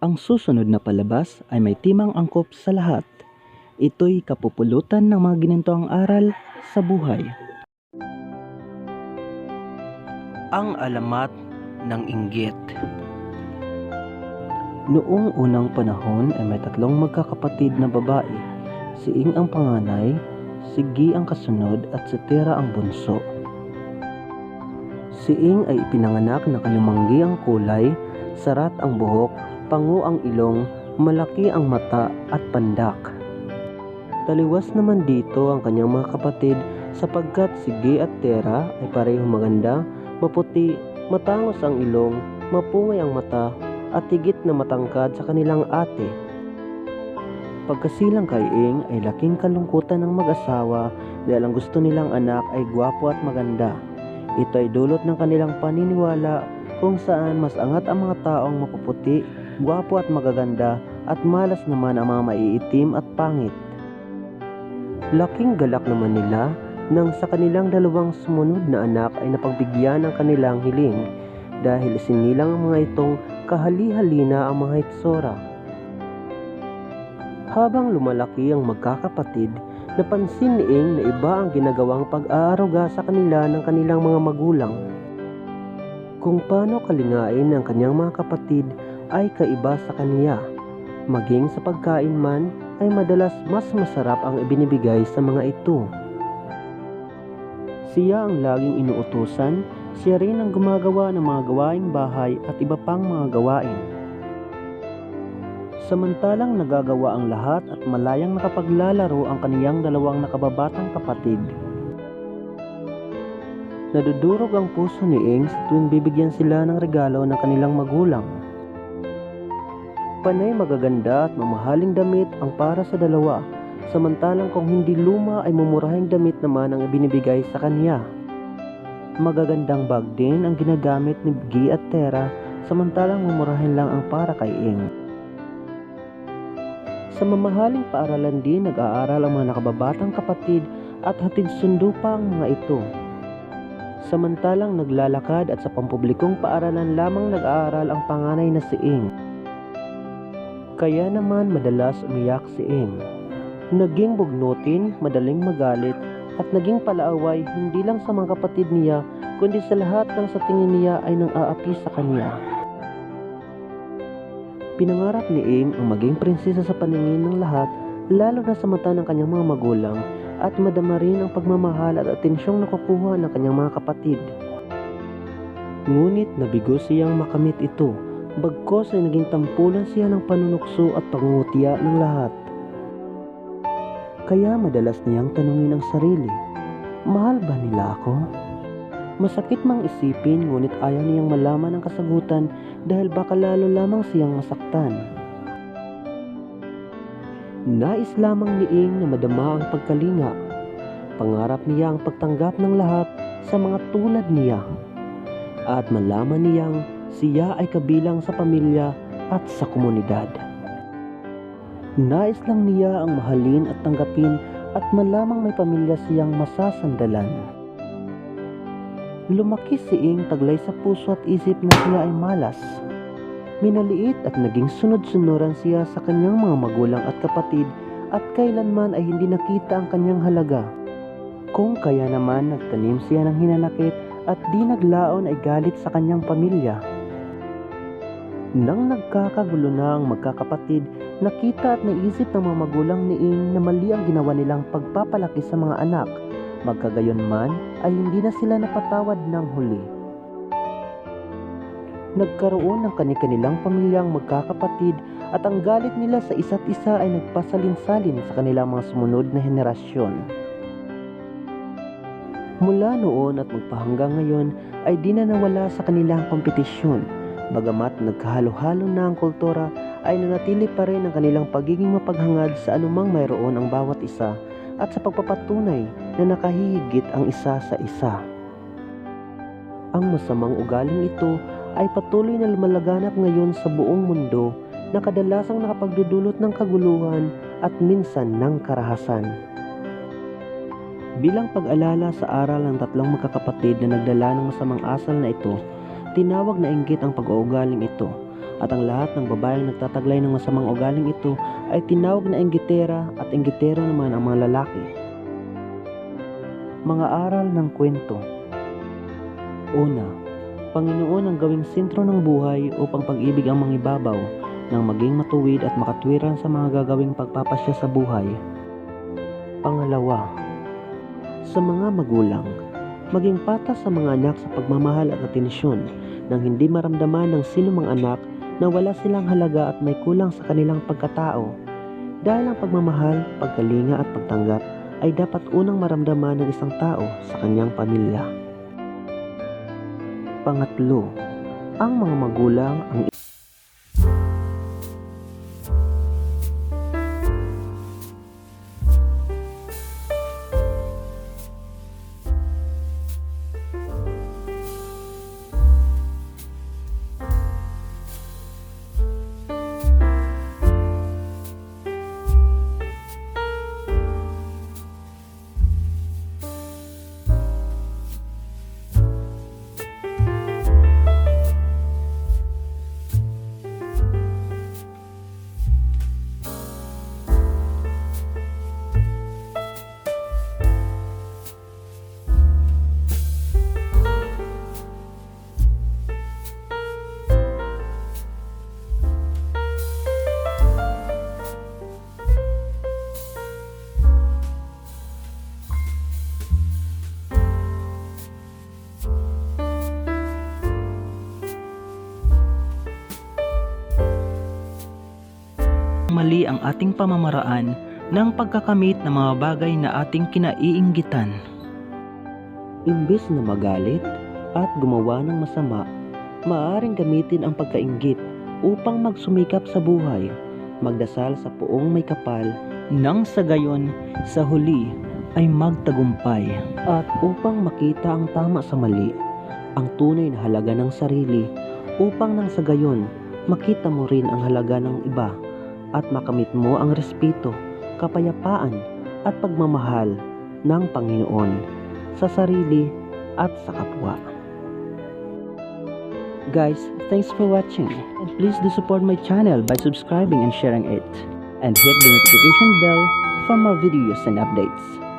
Ang susunod na palabas ay may timang angkop sa lahat. Ito'y kapupulutan ng mga ginantoang aral sa buhay. Ang alamat ng inggit. Noong unang panahon ay may tatlong magkakapatid na babae. Si Ing ang panganay, si Gi ang kasunod at si Tera ang bunso. Si Ing ay ipinanganak na kalumanggi ang kulay, sarat ang buhok, pango ang ilong, malaki ang mata at pandak. Taliwas naman dito ang kanyang mga kapatid sapagkat si Gi at Tera ay parehong maganda, maputi, matangos ang ilong, mapungay ang mata at higit na matangkad sa kanilang ate. Pagkasilang kay Ing ay laking kalungkutan ng mag-asawa dahil ang gusto nilang anak ay gwapo at maganda. Ito ay dulot ng kanilang paniniwala kung saan mas angat ang mga taong mapuputi, gwapo at magaganda at malas naman ang mga maiitim at pangit. Laking galak naman nila nang sa kanilang dalawang sumunod na anak ay napagbigyan ng kanilang hiling dahil sinilang ang mga itong kahali-halina ang mga hitsura. Habang lumalaki ang magkakapatid, napansin ni Ing na iba ang ginagawang pag-aaruga sa kanila ng kanilang mga magulang. Kung paano kalingain ng kanyang mga kapatid ay kaiba sa kaniya. Maging sa pagkain man ay madalas mas masarap ang ibinibigay sa mga ito. Siya ang laging inuutusan, siya rin ang gumagawa ng mga gawaing bahay at iba pang mga gawain. Samantalang nagagawa ang lahat at malayang nakapaglalaro ang kaniyang dalawang nakababatang kapatid. Nadudurog ang puso ni Ing sa tuwing bibigyan sila ng regalo ng kanilang magulang. Panay magaganda at mamahaling damit ang para sa dalawa, samantalang kung hindi luma ay mumurahing damit naman ang ibinibigay sa kanya. Magagandang bag din ang ginagamit ni Gi at Tera, samantalang mumurahin lang ang para kay Ing. Sa mamahaling paaralan din nag-aaral ang mga nakababatang kapatid at hatid sundo pa ang mga ito. Samantalang naglalakad at sa pampublikong paaralan lamang nag-aaral ang panganay na si Ing. Kaya naman madalas umiyak si Ing. Naging bugnutin, madaling magalit at naging palaaway hindi lang sa mga kapatid niya kundi sa lahat ng sa tingin niya ay nang-aapi sa kanya. Pinangarap ni Ing ang maging prinsesa sa paningin ng lahat, lalo na sa mata ng kanyang mga magulang, at madama rin ang pagmamahal at atensyong nakukuha ng kanyang mga kapatid. Ngunit nabigo siyang makamit ito, bagkos ay naging tampulan siya ng panunukso at pangungutya ng lahat. Kaya madalas niyang tanungin ang sarili, mahal ba nila ako? Masakit mang isipin ngunit ayaw niyang malaman ang kasagutan dahil baka lalo lamang siyang masaktan. Nais lamang ni Ing na madama ang pagkalinga. Pangarap niya ang pagtanggap ng lahat sa mga tulad niya. At malaman niyang siya ay kabilang sa pamilya at sa komunidad. Nais lang niya ang mahalin at tanggapin at malamang may pamilya siyang masasandalan. Lumaki si Ing taglay sa puso at isip na siya ay malas. Minaliit at naging sunod-sunuran siya sa kanyang mga magulang at kapatid at kailanman ay hindi nakita ang kanyang halaga. Kung kaya naman nagtanim siya ng hinanakit at di naglaon ay galit sa kanyang pamilya. Nang nagkakagulo na ang magkakapatid, nakita at naisip ng mga magulang ni Ing na mali ang ginawa nilang pagpapalaki sa mga anak. Magkagayon man ay hindi na sila napatawad ng huli. Nagkaroon ng kani-kanilang pamilyang magkakapatid at ang galit nila sa isa't isa ay nagpasalin-salin sa kanilang mga sumunod na henerasyon. Mula noon at magpahanggang ngayon ay di na nawala sa kanilang kompetisyon. Bagamat nagkahalo-halo na ang kultura ay nanatili pa rin ang kanilang pagiging mapaghangad sa anumang mayroon ang bawat isa at sa pagpapatunay na nakahihigit ang isa sa isa. Ang masamang ugaling ito ay patuloy na lumalaganap ngayon sa buong mundo na kadalasang nakapagdudulot ng kaguluhan at minsan ng karahasan. Bilang pag-alala sa aral ng tatlong magkakapatid na nagdala ng masamang asal na ito, tinawag na inggit ang pag-uugaling ito. at ang lahat ng babaeng nagtataglay ng masamang ugaling ito ay tinawag na inggitera at inggitero naman ang mga lalaki. Mga aral ng kwento. Una, Panginoon ang gawing sentro ng buhay upang pag-ibig ang mangibabaw nang maging matuwid at makatwiran sa mga gagawing pagpapasya sa buhay. Pangalawa, sa mga magulang, maging patas sa mga anak sa pagmamahal at atensyon nang hindi maramdaman ng sinumang anak na wala silang halaga at may kulang sa kanilang pagkatao. Dahil ang pagmamahal, pagkalinga at pagtanggap ay dapat unang maramdaman ng isang tao sa kanyang pamilya. Pangatlo, ang mga magulang ang mali ang ating pamamaraan ng pagkakamit ng mga bagay na ating kinaiinggitan. Imbes na magalit at gumawa ng masama, maaaring gamitin ang pagkainggit upang magsumikap sa buhay, magdasal sa puong may kapal, nang sa gayon sa huli ay magtagumpay. At upang makita ang tama sa mali, ang tunay na halaga ng sarili, upang nang sa gayon makita mo rin ang halaga ng iba at makamit mo ang respeto, kapayapaan at pagmamahal ng Panginoon sa sarili at sa kapwa. Guys, thanks for watching, and please do support my channel by subscribing and sharing it, and hit the notification bell for more videos and updates.